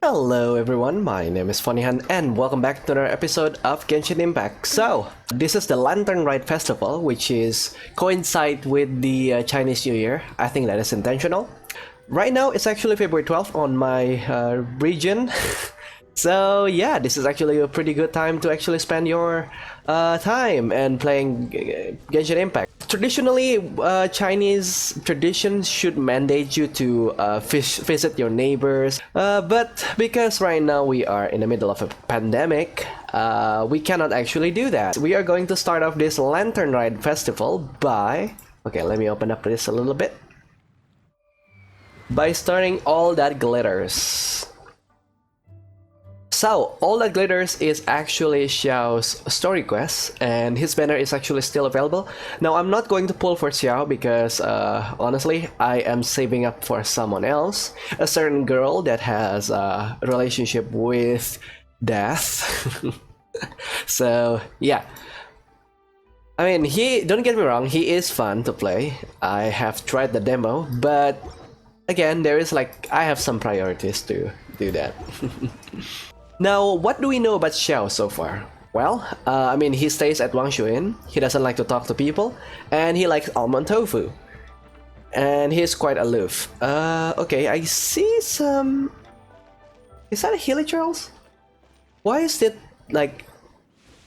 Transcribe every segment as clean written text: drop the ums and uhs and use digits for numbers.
Hello everyone, my name is Fonihan and welcome back to another episode of Genshin Impact. So, this is the Lantern Rite Festival, which is coincide with the Chinese New Year. I think that is intentional. Right now, it's actually February 12th on my region. So yeah, this is actually a pretty good time to actually spend your time and playing Genshin Impact. Traditionally, Chinese traditions should mandate you to visit your neighbors, but because right now we are in the middle of a pandemic, we cannot actually do that. We are going to start off this Lantern Ride Festival by... Okay, let me open up this a little bit. By starting All That Glitters. So, All That Glitters is actually Xiao's story quest, and his banner is actually still available. Now, I'm not going to pull for Xiao because, honestly, I am saving up for someone else. A certain girl that has a relationship with death. So, yeah. I mean, don't get me wrong, he is fun to play. I have tried the demo, but again, I have some priorities to do that. Now, what do we know about Xiao so far? Well, I mean, he stays at Wangshuin, he doesn't like to talk to people, and he likes almond tofu. And he's quite aloof. Okay, I see some... Is that a Hilichurls? Why is it, like,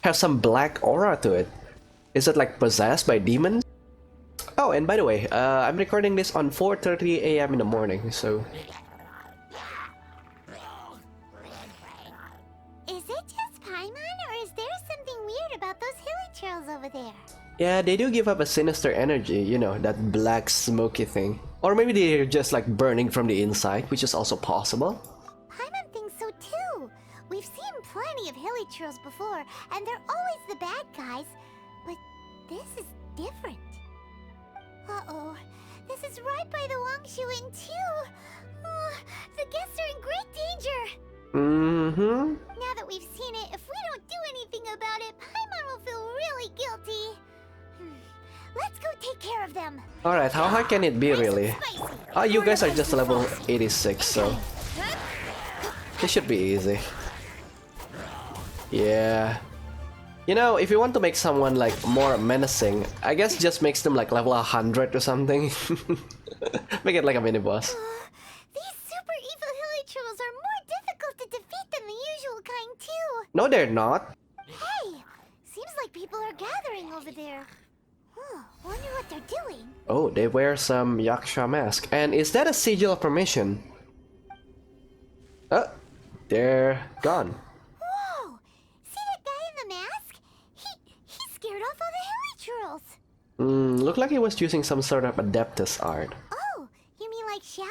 have some black aura to it? Is it, like, possessed by demons? Oh, and by the way, I'm recording this on 4:30 a.m. in the morning, so... Over there. Yeah, they do give up a sinister energy, you know, that black smoky thing. Or maybe they're just like burning from the inside, which is also possible. Paimon thinks so too. We've seen plenty of hilichurls before, and they're always the bad guys. But this is different. Uh-oh. This is right by the Wangshuin too. The guests are in great danger. Mm-hmm. Now that we've seen it, if we don't do anything about it, Paimon will feel really guilty. Let's go take care of them. Alright, how hard can it be really? Oh, you guys are just level 86, so... This should be easy. Yeah. You know, if you want to make someone like more menacing, I guess just makes them like level 100 or something. Make it like a mini-boss. These super evil hilichurls are more difficult to defeat than the usual kind too. No, they're not. Hey, seems like people are gathering over there. Wonder what they're doing. Oh, they wear some Yaksha mask. And is that a sigil of permission? Oh, they're gone. Whoa! See that guy in the mask? He scared off all the hilichurls. Looked like he was using some sort of Adeptus art. Oh, you mean like Xiao?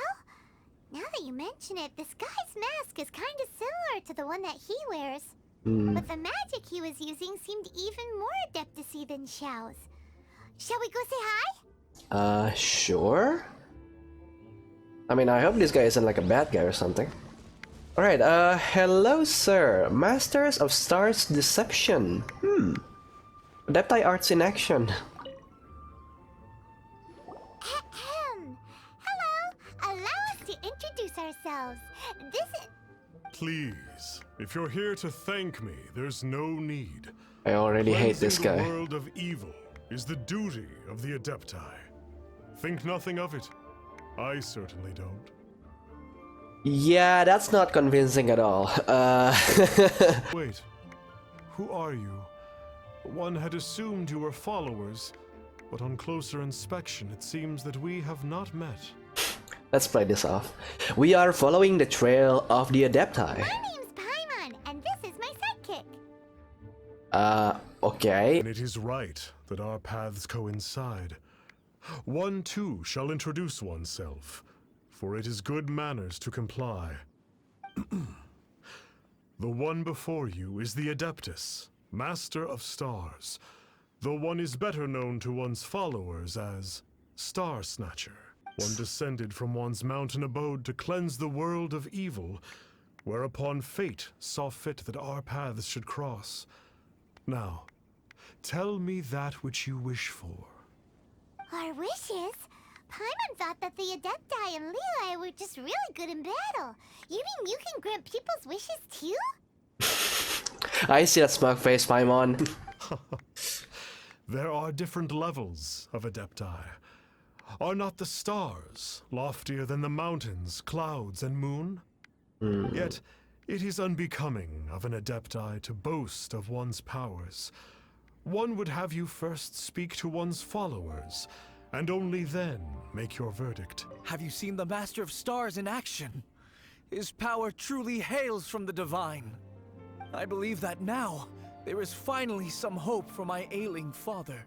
Now that you mention it, this guy's mask is kind of similar to the one that he wears. But the magic he was using seemed even more Adeptus-y than Xiao's. Shall we go say hi? Sure? I mean, I hope this guy isn't like a bad guy or something. Alright, hello sir. Masters of Stars Deception. Adepti Arts in action. Hello! Allow us to introduce ourselves. This is... Please, if you're here to thank me, there's no need. I already hate this Cleansing guy. the world of evil is the duty of the Adepti. Think nothing of it. I certainly don't. Yeah, that's not convincing at all. Wait, who are you? One had assumed you were followers, but on closer inspection it seems that we have not met. Let's play this off. We are following the trail of the Adepti. My name's Paimon, and this is my sidekick. Okay. And it is right that our paths coincide. One too shall introduce oneself, for it is good manners to comply. The one before you is the Adeptus, Master of Stars, though one is better known to one's followers as Star Snatcher. One descended from one's mountain abode to cleanse the world of evil, whereupon fate saw fit that our paths should cross. Now, tell me that which you wish for. Our wishes? Paimon thought that the Adepti and Levi were just really good in battle. You mean you can grant people's wishes too? I see that smug face, Paimon. There are different levels of Adepti. Are not the stars loftier than the mountains, clouds, and moon? Yet, it is unbecoming of an Adepti to boast of one's powers. One would have you first speak to one's followers, and only then make your verdict. Have you seen the Master of Stars in action? His power truly hails from the divine. I believe that now, there is finally some hope for my ailing father.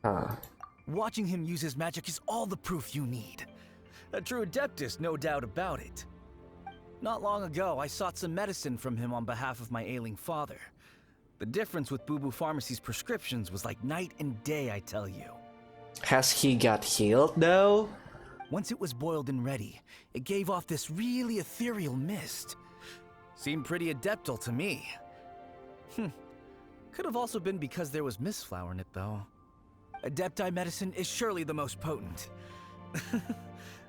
Huh. Watching him use his magic is all the proof you need. A true Adeptus, no doubt about it. Not long ago, I sought some medicine from him on behalf of my ailing father. The difference with Boo Boo Pharmacy's prescriptions was like night and day, I tell you. Has he got healed though? Once it was boiled and ready, it gave off this really ethereal mist. Seemed pretty adeptal to me. Could have also been because there was mistflower in it, though. Adepti medicine is surely the most potent.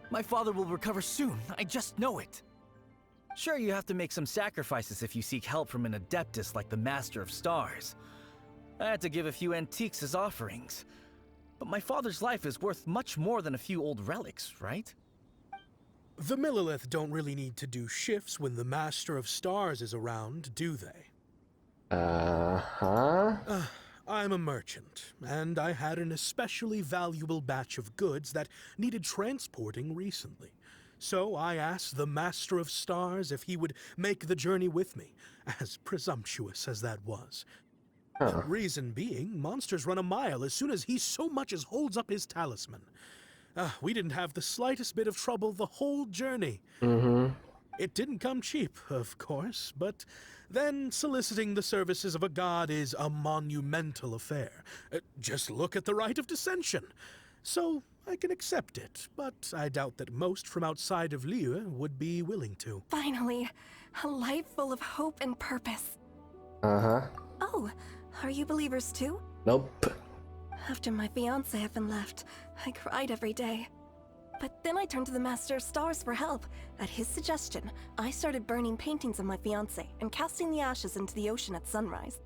My father will recover soon, I just know it. Sure, you have to make some sacrifices if you seek help from an Adeptus like the Master of Stars. I had to give a few antiques as offerings. But my father's life is worth much more than a few old relics, right? The Millilith don't really need to do shifts when the Master of Stars is around, do they? Uh-huh. I'm a merchant, and I had an especially valuable batch of goods that needed transporting recently. So I asked the Master of Stars if he would make the journey with me, as presumptuous as that was. Reason being, monsters run a mile as soon as he so much as holds up his talisman. We didn't have the slightest bit of trouble the whole journey. It didn't come cheap, of course, but then soliciting the services of a god is a monumental affair. Just look at the Rite of Dissension. So I can accept it, but I doubt that most from outside of Liyue would be willing to. Finally, a life full of hope and purpose. Uh-huh. Oh, are you believers too? Nope. After my fiancé had been left, I cried every day. But then I turned to the Master of Stars for help. At his suggestion, I started burning paintings of my fiancé and casting the ashes into the ocean at sunrise.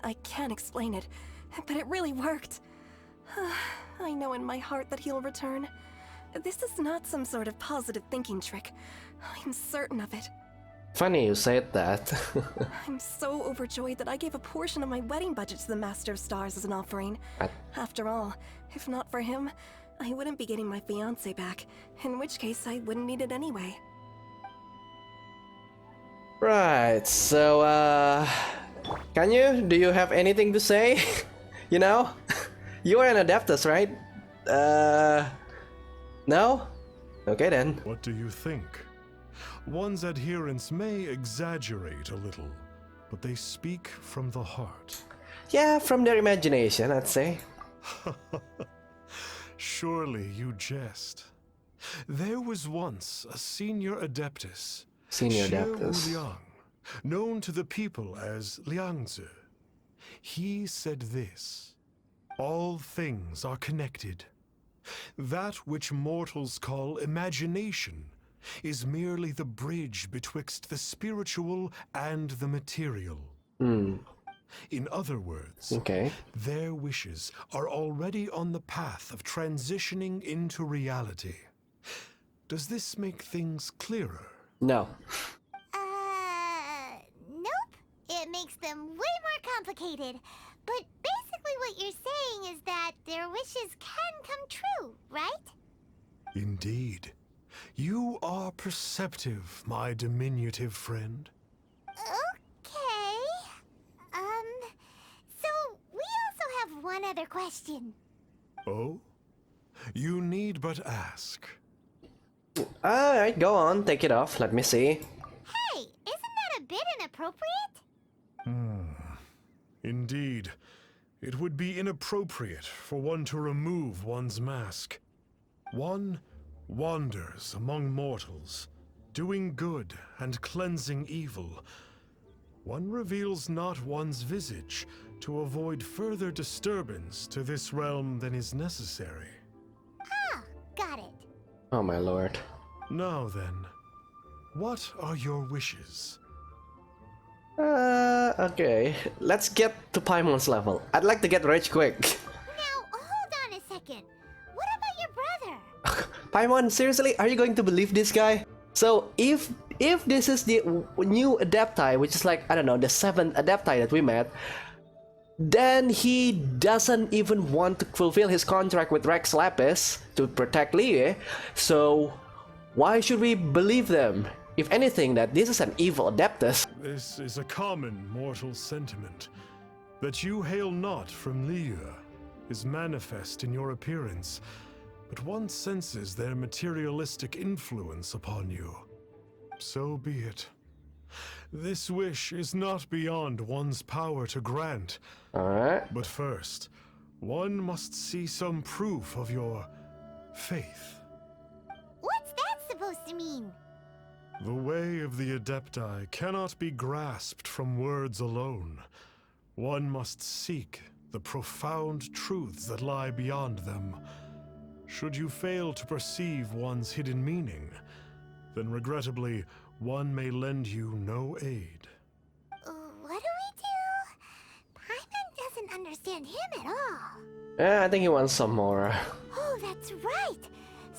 I can't explain it, but it really worked. I know in my heart that he'll return. This is not some sort of positive thinking trick. I'm certain of it. Funny you said that. I'm so overjoyed that I gave a portion of my wedding budget to the Master of Stars as an offering. After all, if not for him, I wouldn't be getting my fiancé back, in which case I wouldn't need it anyway. Right, so, do you have anything to say? You know? You are an Adeptus, right? No? Okay then. What do you think? One's adherents may exaggerate a little, but they speak from the heart. Yeah, from their imagination, I'd say. Surely you jest. There was once a senior Adeptus, Senior Xiao Adeptus. Liang, known to the people as Liangzi. He said this: all things are connected. That which mortals call imagination is merely the bridge betwixt the spiritual and the material. In other words, Okay. their wishes are already on the path of transitioning into reality. Does this make things clearer? No. Nope. It makes them way more complicated. But basically what you're saying is that their wishes can come true, right? Indeed. You are perceptive, my diminutive friend. Okay. So we also have one other question. Oh? You need but ask. Alright, go on, take it off, let me see. Hey, isn't that a bit inappropriate? Indeed. It would be inappropriate for one to remove one's mask. One wanders among mortals, doing good and cleansing evil. One reveals not one's visage to avoid further disturbance to this realm than is necessary. Ah, got Oh my lord. Now then, what are your wishes? Okay. Let's get to Paimon's level. I'd like to get rich quick. Now, hold on a second. What about your brother? Paimon, seriously, are you going to believe this guy? So if this is the new Adepti, which is like, I don't know, the 7th Adepti that we met, then he doesn't even want to fulfill his contract with Rex Lapis to protect Lie. So why should we believe them? If anything, that this is an evil Adeptus. This is a common mortal sentiment. That you hail not from Liyue is manifest in your appearance, but one senses their materialistic influence upon you. So be it. This wish is not beyond one's power to grant. Alright. But first, one must see some proof of your faith. What's that supposed to mean? The way of the Adepti cannot be grasped from words alone. One must seek the profound truths that lie beyond them. Should you fail to perceive one's hidden meaning, then regrettably, one may lend you no aid. What do we do? Paimon doesn't understand him at all. Yeah, I think he wants some more. Oh, that's right.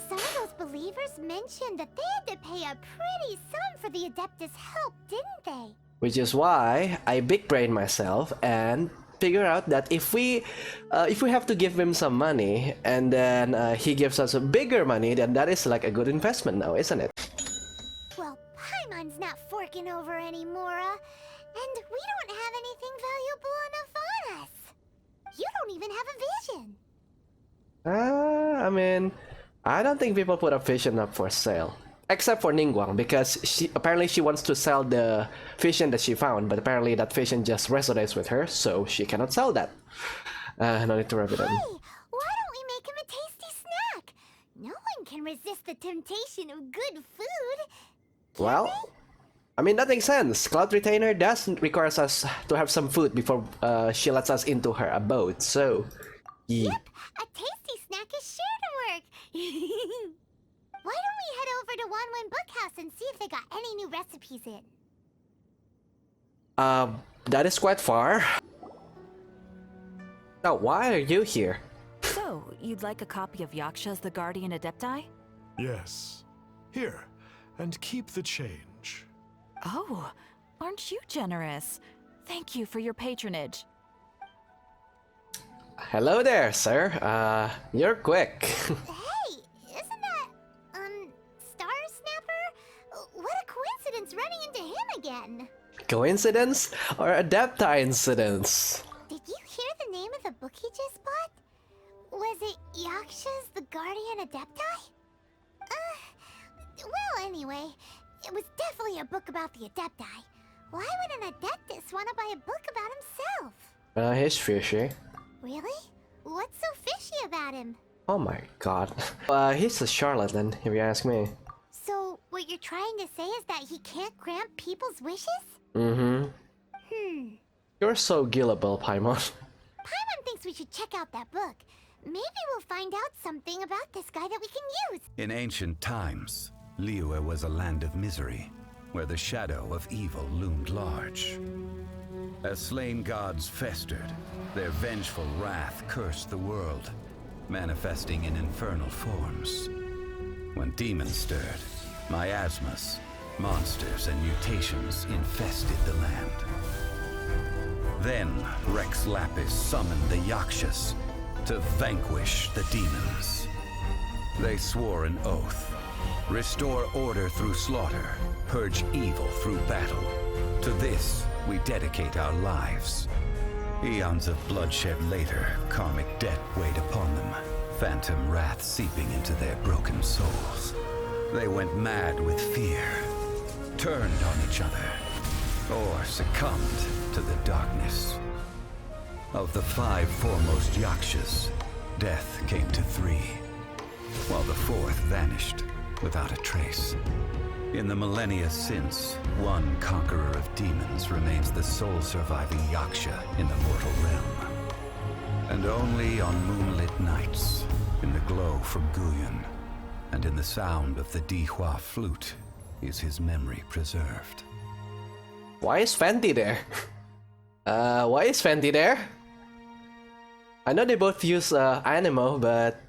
Some of those believers mentioned that they had to pay a pretty sum for the Adeptus' help, didn't they? Which is why I big brain myself and figure out that if we have to give him some money and then he gives us a bigger money, then that is like a good investment now, isn't it? Well, Paimon's not forking over anymore, and we don't have anything valuable enough on us. You don't even have a vision. I mean, I don't think people put a vision up for sale. Except for Ningguang, because she wants to sell the vision that she found, but apparently that vision just resonates with her, so she cannot sell that. No need to rub it in. Hey, why don't we make him a tasty snack? No one can resist the temptation of good food. Well, I mean, that makes sense. Cloud Retainer does require us to have some food before she lets us into her abode, so... Yeah. Yep, a tasty snack is sure to work. Why don't we head over to Wanwen Bookhouse and see if they got any new recipes in? That is quite far. Now, why are you here? So, you'd like a copy of Yaksha's The Guardian Adepti? Yes. Here, and keep the change. Oh, aren't you generous? Thank you for your patronage. Hello there, sir. You're quick. Hey, isn't that, Star Snapper? What a coincidence running into him again. Coincidence or Adepti incidence? Did you hear the name of the book he just bought? Was it Yaksha's The Guardian Adepti? Well, anyway, it was definitely a book about the Adepti. Why would an Adeptus want to buy a book about himself? He's fishy. Really? What's so fishy about him? Oh my god. He's a charlatan, if you ask me. So, what you're trying to say is that he can't grant people's wishes? Mm-hmm. You're so gullible, Paimon. Paimon thinks we should check out that book. Maybe we'll find out something about this guy that we can use. In ancient times, Liyue was a land of misery, where the shadow of evil loomed large. As slain gods festered, their vengeful wrath cursed the world, manifesting in infernal forms. When demons stirred, miasmas, monsters, and mutations infested the land. Then Rex Lapis summoned the Yakshas to vanquish the demons. They swore an oath: restore order through slaughter, purge evil through battle. To this, we dedicate our lives. Eons of bloodshed later, karmic debt weighed upon them, phantom wrath seeping into their broken souls. They went mad with fear, turned on each other, or succumbed to the darkness. Of the 5 foremost Yakshas, death came to 3, while the 4th vanished without a trace. In the millennia since, one conqueror of demons remains the sole surviving Yaksha in the mortal realm. And only on moonlit nights, in the glow from Guyon, and in the sound of the Dihua flute is his memory preserved. Why is Fenty there? Why is Fenty there? I know they both use Animo, but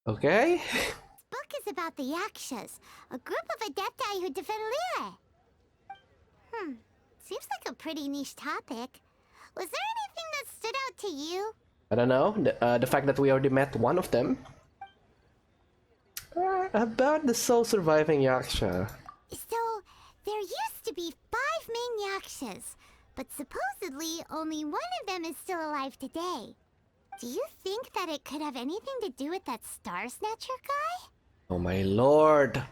okay. This book is about the Yakshas, a group of adepti who defend Liyue. Seems like a pretty niche topic. Was there anything that stood out to you? I don't know. The fact that we already met one of them. About the sole surviving Yaksha. So, there used to be 5 main Yakshas, but supposedly only one of them is still alive today. Do you think that it could have anything to do with that Star Snatcher guy? Oh my lord.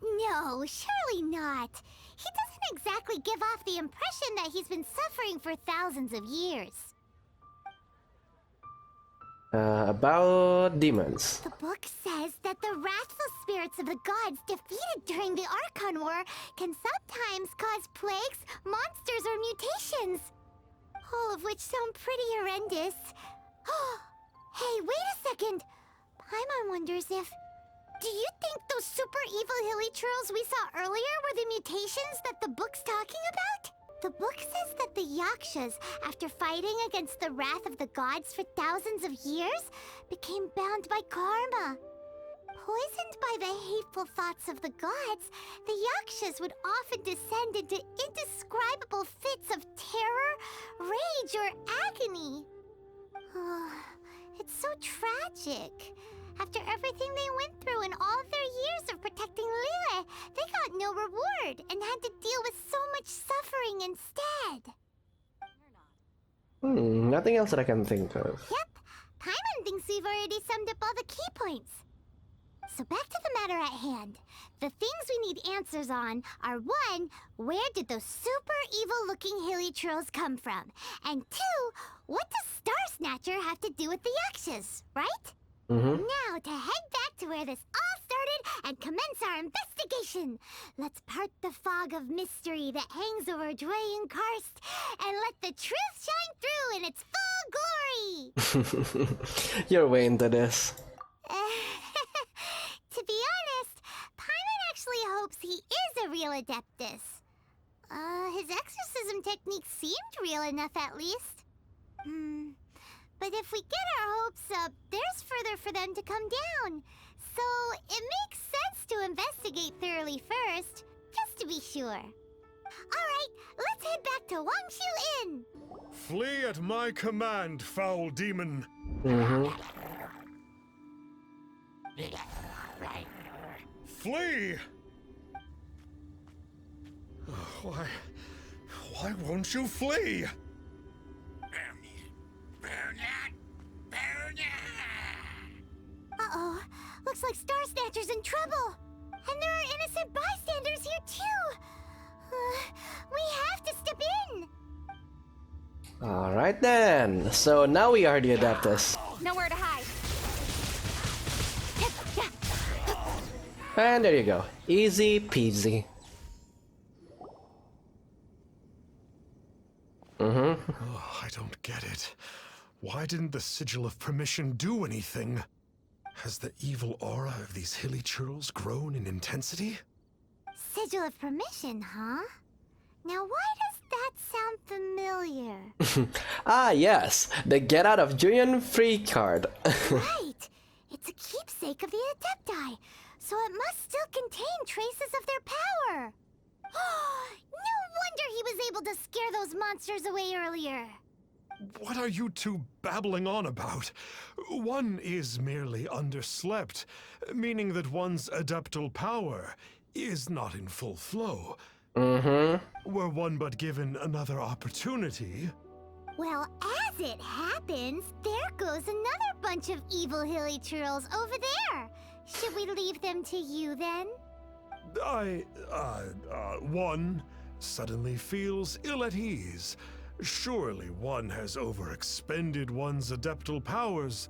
No, surely not. He doesn't exactly give off the impression that he's been suffering for thousands of years. About demons. The book says that the wrathful spirits of the gods defeated during the Archon War can sometimes cause plagues, monsters, or mutations. All of which sound pretty horrendous. Hey, wait a second. Paimon wonders if... Do you think those super evil hilly churls we saw earlier were the mutations that the book's talking about? The book says that the Yakshas, after fighting against the wrath of the gods for thousands of years, became bound by karma. Poisoned by the hateful thoughts of the gods, the Yakshas would often descend into indescribable fits of terror, rage, or agony. It's so tragic. After everything they went through in all of their years of protecting Liyue, they got no reward and had to deal with so much suffering instead. Nothing else that I can think of. Yep, Paimon thinks we've already summed up all the key points. So back to the matter at hand. The things we need answers on are 1, where did those super evil-looking hilly trolls come from? And 2, what does Star Snatcher have to do with the Yakshas, right? Now to head back to where this all started and commence our investigation. Let's part the fog of mystery that hangs over Dwayne Karst and let the truth shine through in its full glory. You're way into this. To be honest, Paimon actually hopes he is a real Adeptus. His exorcism technique seemed real enough at least. But if we get our hopes up, there's further for them to come down. So it makes sense to investigate thoroughly first, just to be sure. Alright, let's head back to Wangshu Inn. Flee at my command, foul demon. Flee! Why won't you flee? Uh-oh, looks like Star Snatcher's in trouble. And there are innocent bystanders here too. We have to step in. Alright then. So now we are the Adeptus. Nowhere to hide. And there you go. Easy peasy. I don't get it. Why didn't the Sigil of Permission do anything? Has the evil aura of these hilly churls grown in intensity? Sigil of Permission, huh? Now why does that sound familiar? Ah yes, the get out of Julian free card. Right! It's a keepsake of the Adepti, so it must still contain traces of their power. No wonder he was able to scare those monsters away earlier. What are you two babbling on about? One is merely underslept, meaning that one's adeptal power is not in full flow. Were one but given another opportunity... Well, as it happens, there goes another bunch of evil hilly churls over there. Should we leave them to you then? One suddenly feels ill at ease. Surely one has overexpended one's adeptal powers.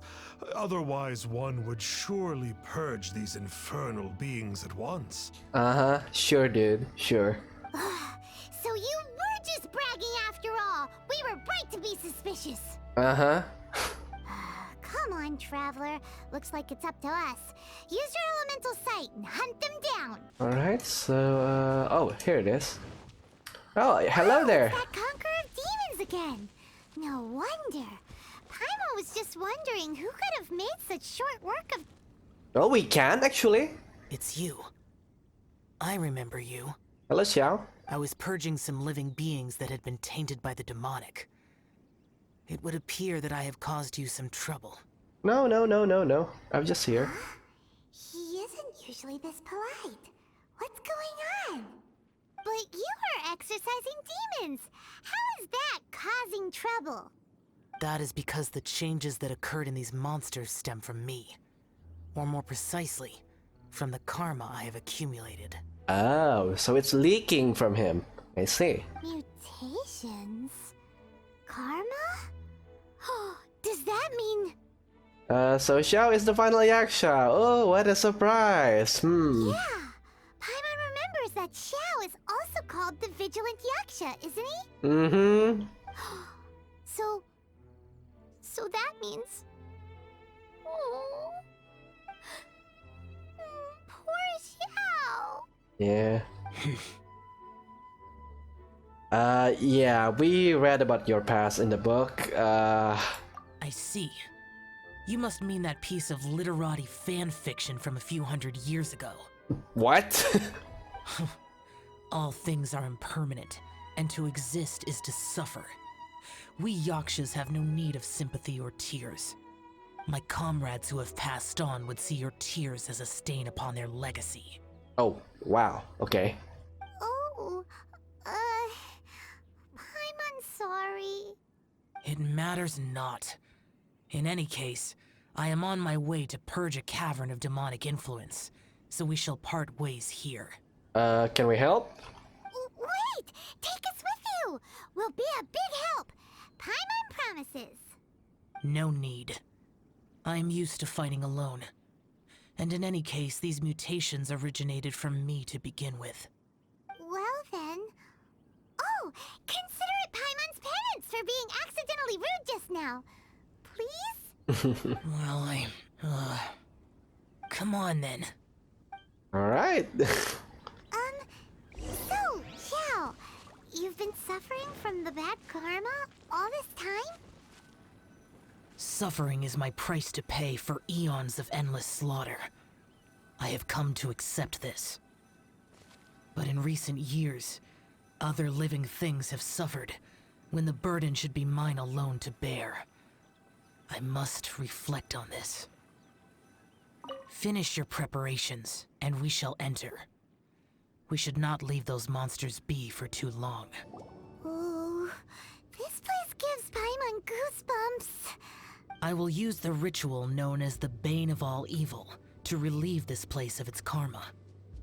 Otherwise, one would surely purge these infernal beings at once. Sure dude, sure. So you were just bragging after all. We were right to be suspicious. Uh-huh. Come on, Traveler. Looks like it's up to us. Use your elemental sight and hunt them down. Alright, so, oh, here it is. Oh, hello there. It's that conqueror of demons again. No wonder. Paimon was just wondering who could have made such short work of... Oh, we can, actually. It's you. I remember you. Hello, Xiao. I was purging some living beings that had been tainted by the demonic. It would appear that I have caused you some trouble. No, no, no, no, no. I'm just here. He isn't usually this polite. What's going on? But you are exercising demons. How is that causing trouble? That is because the changes that occurred in these monsters stem from me. Or more precisely, from the karma I have accumulated. Oh, so it's leaking from him. I see. Mutations? Karma? Does that mean... So Xiao is the final Yaksha. Oh, what a surprise. Yeah. Paimon remembers that Xiao is also called the Vigilant Yaksha, isn't he? Mm-hmm. So that means... Oh. Poor Xiao. Yeah. Yeah, we read about your past in the book. I see. You must mean that piece of literati fan fiction from a few hundred years ago. What? All things are impermanent, and to exist is to suffer. We Yakshas have no need of sympathy or tears. My comrades who have passed on would see your tears as a stain upon their legacy. Oh, wow. Okay. Oh, I'm sorry. It matters not. In any case, I am on my way to purge a cavern of demonic influence, so we shall part ways here. Can we help? Wait! Take us with you! We'll be a big help! Paimon promises! No need. I am used to fighting alone. And in any case, these mutations originated from me to begin with. Well then... Oh! Consider it Paimon's penance for being accidentally rude just now! Please? Well, come on then. Alright. So, Xiao, you've been suffering from the bad karma all this time? Suffering is my price to pay for eons of endless slaughter. I have come to accept this. But in recent years, other living things have suffered, when the burden should be mine alone to bear. I must reflect on this. Finish your preparations, and we shall enter. We should not leave those monsters be for too long. Ooh, this place gives Paimon goosebumps. I will use the ritual known as the Bane of All Evil to relieve this place of its karma.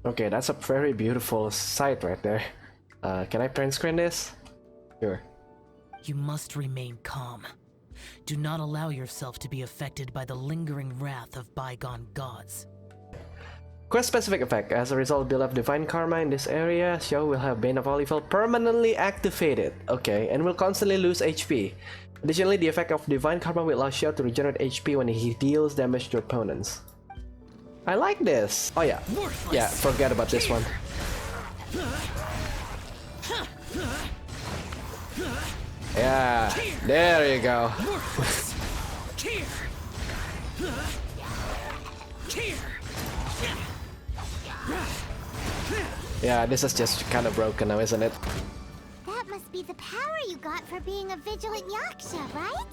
Okay, that's a very beautiful sight right there. Can I print screen this? Sure. You must remain calm. Do not allow yourself to be affected by the lingering wrath of bygone gods. Quest specific effect. As a result of build up divine karma in this area, Xiao will have Bane of All Evil permanently activated. Okay, and will constantly lose HP. Additionally, the effect of divine karma will allow Xiao to regenerate HP when he deals damage to opponents. I like this. Oh yeah. Yeah, forget about this one. Yeah, there you go. Yeah, this is just kind of broken now, isn't it? That must be the power you got for being a vigilant Yaksha, right?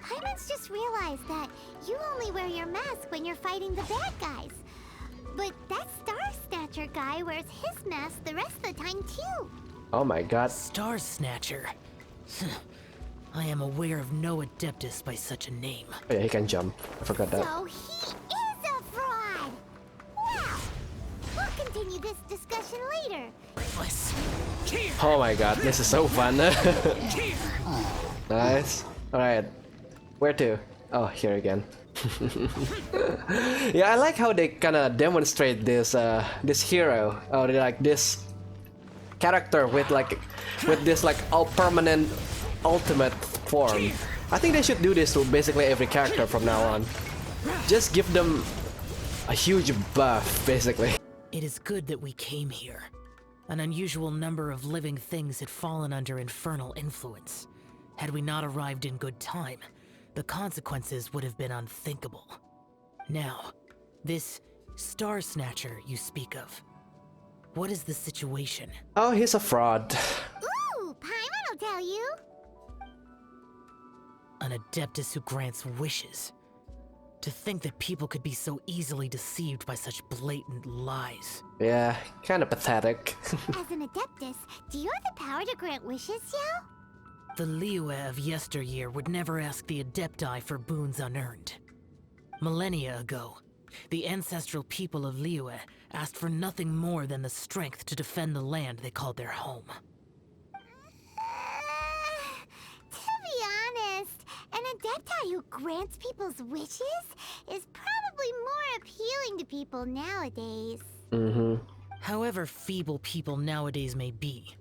Paimon's just realized that you only wear your mask when you're fighting the bad guys. But that Star Snatcher guy wears his mask the rest of the time too. Oh my god. Star Snatcher. I am aware of no Adeptus by such a name. Oh yeah, he can jump. I forgot that. So he is a fraud! Well, we'll continue this discussion later. Oh my god, this is so fun. Nice. Alright. Where to? Oh, here again. Yeah, I like how they kinda demonstrate this this hero, or like this character with this like all permanent ultimate form. I think they should do this to basically every character from now on. Just give them a huge buff, basically. It is good that we came here. An unusual number of living things had fallen under infernal influence. Had we not arrived in good time, the consequences would have been unthinkable. Now, this Star Snatcher you speak of, what is the situation? Oh, he's a fraud. Ooh, Paimon will tell you. An Adeptus who grants wishes. To think that people could be so easily deceived by such blatant lies. Yeah, kind of pathetic. As an Adeptus, do you have the power to grant wishes, Xiao? The Liyue of yesteryear would never ask the Adepti for boons unearned. Millennia ago, the ancestral people of Liyue asked for nothing more than the strength to defend the land they called their home. To be honest, an Adepti who grants people's wishes is probably more appealing to people nowadays. However feeble people nowadays may be,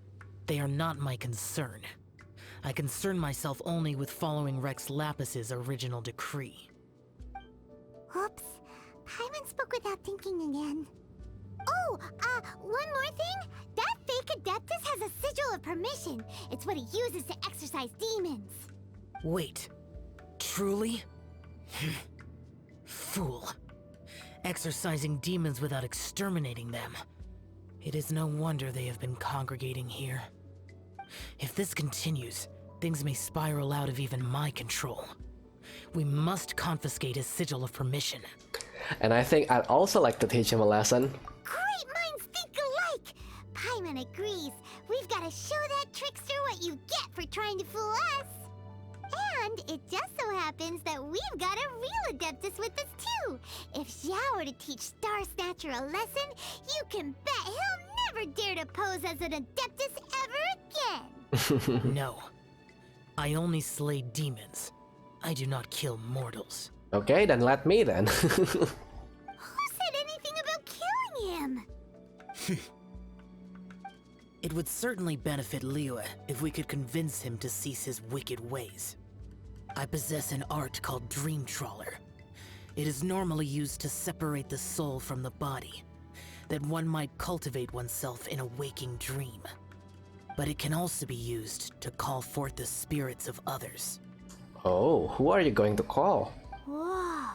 they are not my concern. I concern myself only with following Rex Lapis's original decree. Oops, Paimon spoke without thinking again. Oh, one more thing. That fake Adeptus has a sigil of permission. It's what he uses to exorcise demons. Wait, truly? Fool. Exorcising demons without exterminating them. It is no wonder they have been congregating here. If this continues, things may spiral out of even my control. We must confiscate his sigil of permission. And I think I'd also like to teach him a lesson. Great minds think alike! Paimon agrees. We've got to show that trickster what you get for trying to fool us. And it just so happens that we've got a real Adeptus with us too. If Xiao were to teach Star Snatcher a lesson, you can bet he'll never dare to pose as an Adeptus ever again. No. I only slay demons. I do not kill mortals. Okay, then let me then. Who said anything about killing him? It would certainly benefit Liyue if we could convince him to cease his wicked ways. I possess an art called Dream Trawler. It is normally used to separate the soul from the body, that one might cultivate oneself in a waking dream. But it can also be used to call forth the spirits of others. Oh, who are you going to call? Whoa.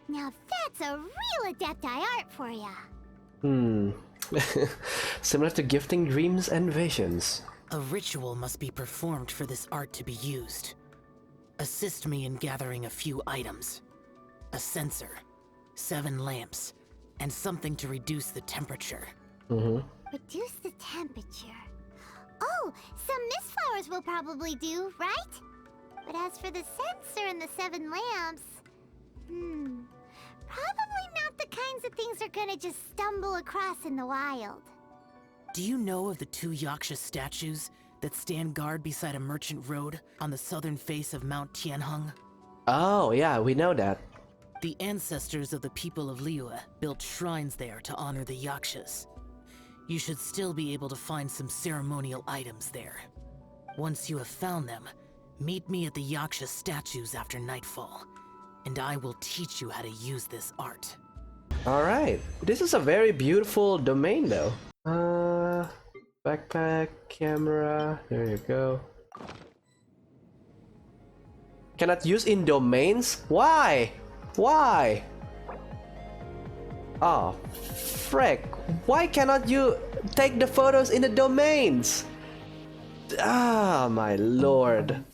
Now that's a real Adepti art for ya. Similar to gifting dreams and visions. A ritual must be performed for this art to be used. Assist me in gathering a few items. A censer, 7 lamps, and something to reduce the temperature. Reduce the temperature. Oh, some mist flowers will probably do, right? But as for the censer and the 7 lamps... probably not the kinds of things they're gonna just stumble across in the wild. Do you know of the 2 Yaksha statues that stand guard beside a merchant road on the southern face of Mount Tianheng? Oh, yeah, we know that. The ancestors of the people of Liyue built shrines there to honor the Yakshas. You should still be able to find some ceremonial items there. Once you have found them, meet me at the Yaksha statues after nightfall, and I will teach you how to use this art. Alright, this is a very beautiful domain though. Backpack, camera, there you go. Cannot use in domains? Why? Why? Oh, frick. Why cannot you take the photos in the domains? Ah, my lord.